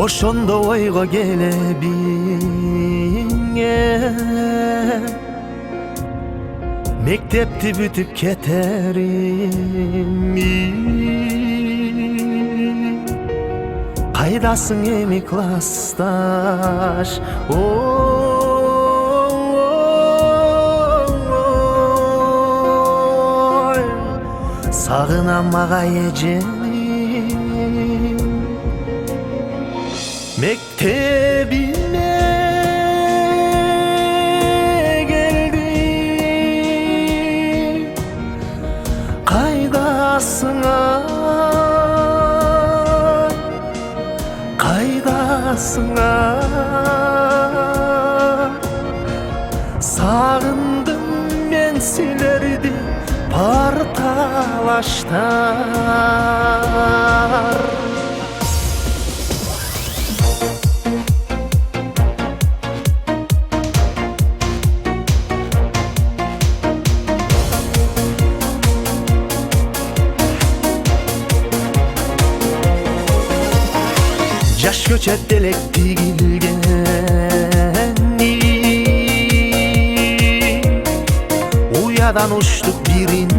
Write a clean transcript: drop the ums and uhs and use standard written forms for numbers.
ошондо ойго келебиңе мектепти бүтүп кетерими кайдасың эми классташ сагынам ага эжени мектебиме келди кайдасың кайдасың сагындым мен силерди парталаштар жаш көчөт делек тигилгени уядан учтук биринчи